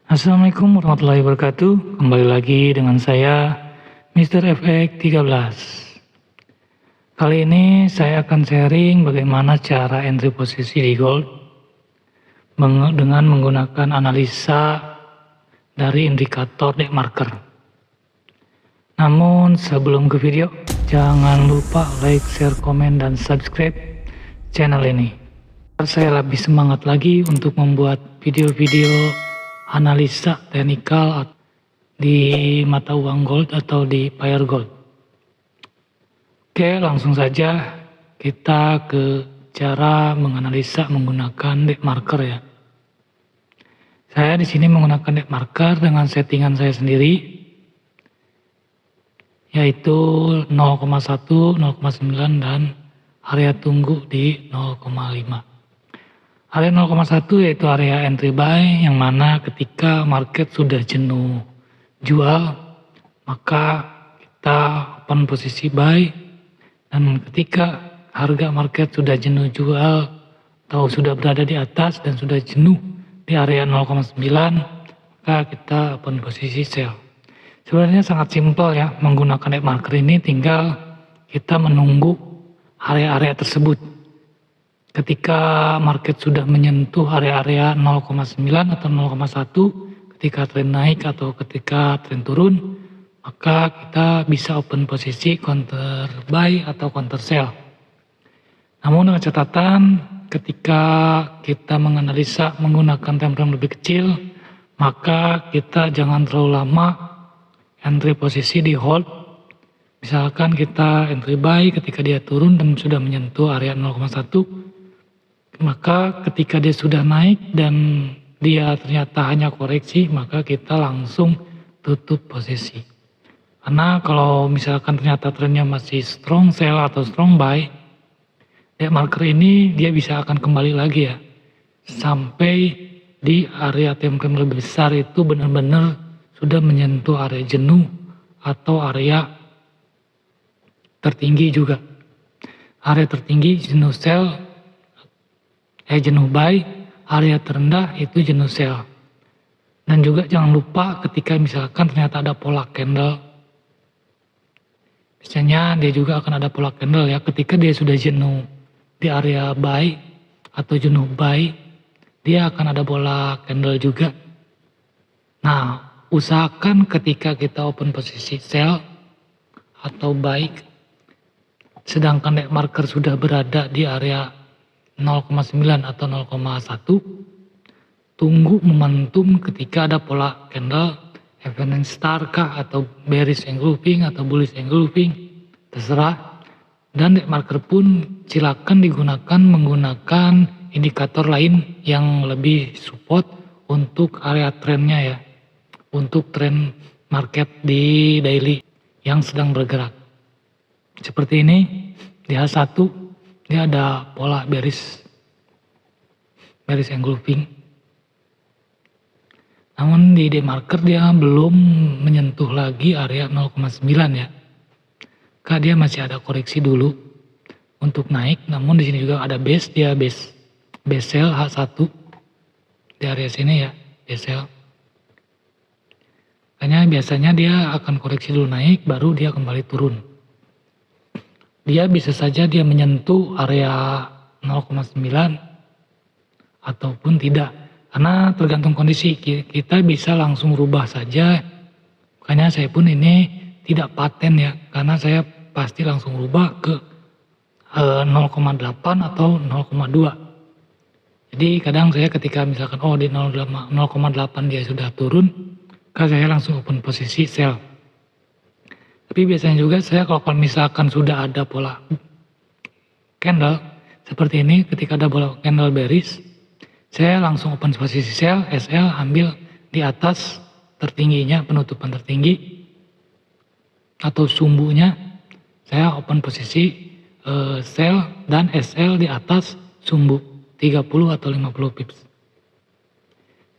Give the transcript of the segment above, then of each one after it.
Assalamualaikum warahmatullahi wabarakatuh. Kembali lagi dengan saya, Mr. FX 13. Kali ini saya akan sharing bagaimana cara entry posisi di gold dengan menggunakan analisa dari indikator deck marker. Namun sebelum ke video, jangan lupa like, share, komen, dan subscribe channel ini. Saya lebih semangat lagi untuk membuat video-video analisa teknikal di mata uang gold atau di pair gold. Oke, langsung saja kita ke cara menganalisa menggunakan deck marker ya. Saya di sini menggunakan deck marker dengan settingan saya sendiri, yaitu 0,1, 0,9 dan area tunggu di 0,5. Area 0,1 yaitu area entry buy, yang mana ketika market sudah jenuh jual, maka kita open posisi buy, dan ketika harga market sudah jenuh jual atau sudah berada di atas dan sudah jenuh di area 0,9, maka kita open posisi sell. Sebenarnya sangat simpel ya, menggunakan deck marker ini tinggal kita menunggu area-area tersebut. Ketika market sudah menyentuh area-area 0,9 atau 0,1, ketika tren naik atau ketika tren turun, maka kita bisa open posisi counter buy atau counter sell. Namun dengan catatan, ketika kita menganalisa menggunakan time frame lebih kecil, maka kita jangan terlalu lama entry posisi di hold. Misalkan kita entry buy ketika dia turun dan sudah menyentuh area 0,1, maka ketika dia sudah naik dan dia ternyata hanya koreksi, maka kita langsung tutup posisi. Karena kalau misalkan ternyata trennya masih strong sell atau strong buy, deck marker ini dia bisa akan kembali lagi ya, sampai di area time frame lebih besar itu benar-benar sudah menyentuh area jenuh atau area tertinggi juga. Area tertinggi jenuh sell, jenuh buy, area terendah itu jenuh sell. Dan juga jangan lupa ketika misalkan ternyata ada pola candle, biasanya dia juga akan ada pola candle ya, ketika dia sudah jenuh di area buy atau jenuh buy, dia akan ada pola candle juga. Nah, usahakan ketika kita open posisi sell atau buy, sedangkan deck marker sudah berada di area 0,9 atau 0,1, tunggu momentum ketika ada pola candle evening star kah atau bearish engulfing atau bullish engulfing, terserah. Dan deck marker pun silakan digunakan menggunakan indikator lain yang lebih support untuk area trennya ya, untuk tren market di daily yang sedang bergerak. Seperti ini di H1 dia ada pola bearish engulfing. Namun di deck marker dia belum menyentuh lagi area 0,9 ya. Karena dia masih ada koreksi dulu untuk naik. Namun di sini juga ada base, dia base sell H1 di area sini ya, base sell. Makanya biasanya dia akan koreksi dulu naik, baru dia kembali turun. Dia bisa saja dia menyentuh area 0,9 ataupun tidak, karena tergantung kondisi. Kita bisa langsung rubah saja. Makanya saya pun ini tidak paten ya, karena saya pasti langsung rubah ke 0,8 atau 0,2. Jadi kadang saya ketika misalkan di 0,8 dia sudah turun, maka saya langsung open posisi sell. Tapi biasanya juga saya kalau misalkan sudah ada pola candle seperti ini, ketika ada pola candle bearish, saya langsung open posisi sell, SL, ambil di atas tertingginya, penutupan tertinggi atau sumbunya, saya open posisi sell dan SL di atas sumbu 30 atau 50 pips.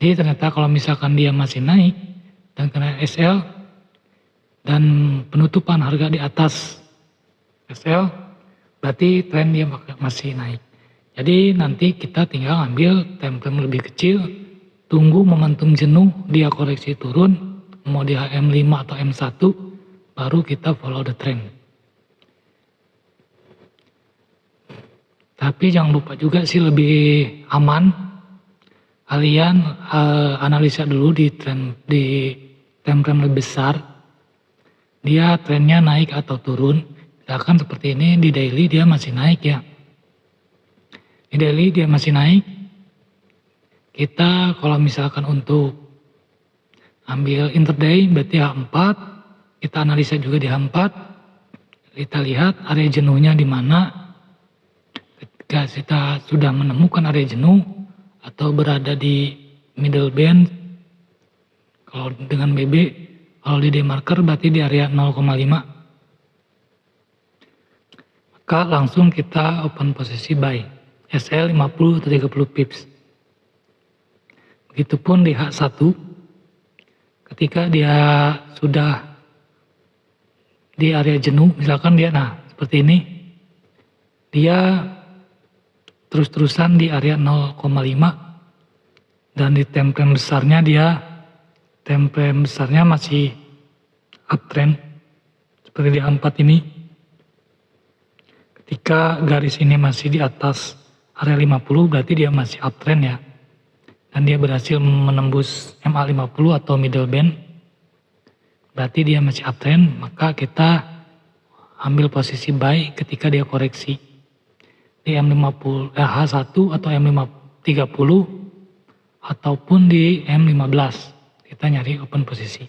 Jadi ternyata kalau misalkan dia masih naik dan kena SL dan penutupan harga di atas SL, berarti tren dia masih naik. Jadi nanti kita tinggal ambil time frame lebih kecil tunggu momentum jenuh, dia koreksi turun, mau di M5 atau M1, baru kita follow the trend. Tapi jangan lupa juga sih, lebih aman kalian analisa dulu di time frame lebih besar, dia trennya naik atau turun. Misalkan seperti ini, di daily dia masih naik ya. Di daily dia masih naik. Kita kalau misalkan untuk ambil intraday berarti H4, kita analisa juga di H4. Kita lihat area jenuhnya di mana. Ketika kita sudah menemukan area jenuh atau berada di middle band, kalau dengan BB, kalau di D-marker berarti di area 0,5. Maka langsung kita open posisi buy. SL 50 atau 30 pips. Begitupun di H1, ketika dia sudah di area jenuh, misalkan dia, nah seperti ini, dia terus-terusan di area 0,5, dan di time frame besarnya masih uptrend seperti di A4 ini. Ketika garis ini masih di atas area 50 berarti dia masih uptrend ya, dan dia berhasil menembus MA50 atau middle band, berarti dia masih uptrend. Maka kita ambil posisi buy ketika dia koreksi di M50, H1 atau M30 ataupun di M15. Kita nyari open posisi.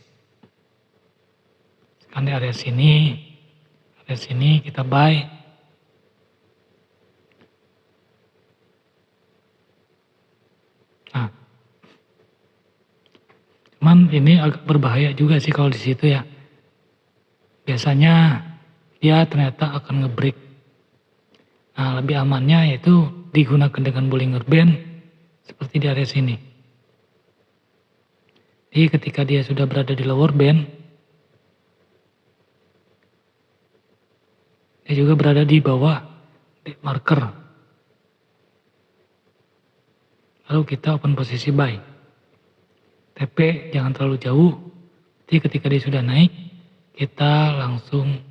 Sekarang di area sini kita buy. Nah, cuman ini agak berbahaya juga sih kalau di situ ya. Biasanya dia ternyata akan nge-break. Nah, lebih amannya yaitu digunakan dengan Bollinger Band seperti di area sini. Jadi ketika dia sudah berada di lower band, dia juga berada di bawah marker. Lalu kita open posisi buy. TP jangan terlalu jauh. Jadi ketika dia sudah naik, kita langsung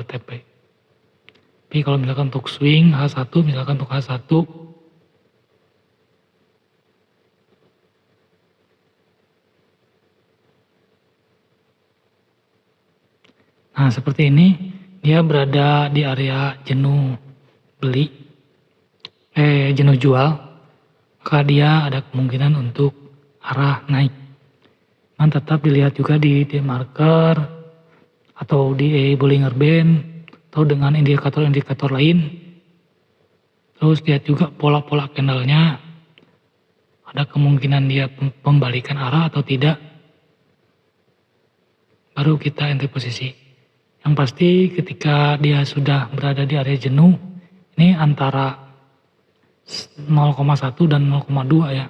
TP. Tapi kalau misalkan untuk swing H1, misalkan untuk H1, nah seperti ini, dia berada di area jenuh jenuh jual, maka dia ada kemungkinan untuk arah naik. Dan tetap dilihat juga di marker atau di Bollinger Band atau dengan indikator-indikator lain. Terus lihat juga pola-pola candlenya, ada kemungkinan dia pembalikan arah atau tidak, baru kita enter posisi. Yang pasti ketika dia sudah berada di area jenuh, ini antara 0,1 dan 0,2 ya.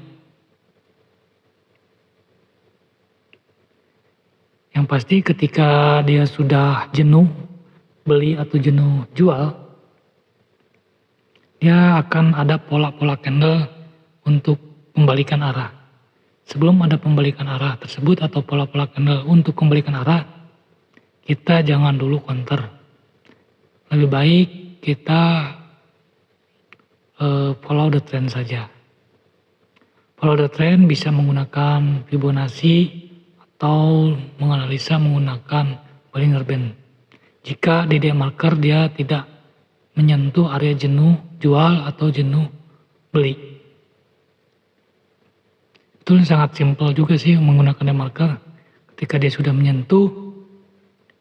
Yang pasti ketika dia sudah jenuh beli atau jenuh jual, dia akan ada pola-pola candle untuk pembalikan arah. Sebelum ada pembalikan arah tersebut atau pola-pola candle untuk kembalikan arah, kita jangan dulu counter. Lebih baik kita follow the trend saja. Follow the trend bisa menggunakan Fibonacci atau menganalisa menggunakan Bollinger Band. Jika di D-marker dia tidak menyentuh area jenuh jual atau jenuh beli. Itu sangat simpel juga sih menggunakan D-marker. Ketika dia sudah menyentuh,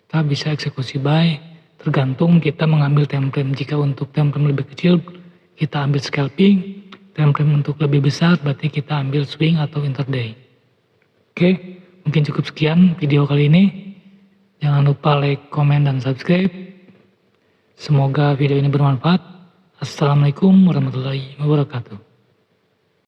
kita bisa eksekusi buy. Tergantung kita mengambil time frame. Jika untuk time frame lebih kecil, kita ambil scalping. Time frame untuk lebih besar, berarti kita ambil swing atau intraday. Oke, mungkin cukup sekian video kali ini. Jangan lupa like, komen, dan subscribe. Semoga video ini bermanfaat. Assalamualaikum warahmatullahi wabarakatuh.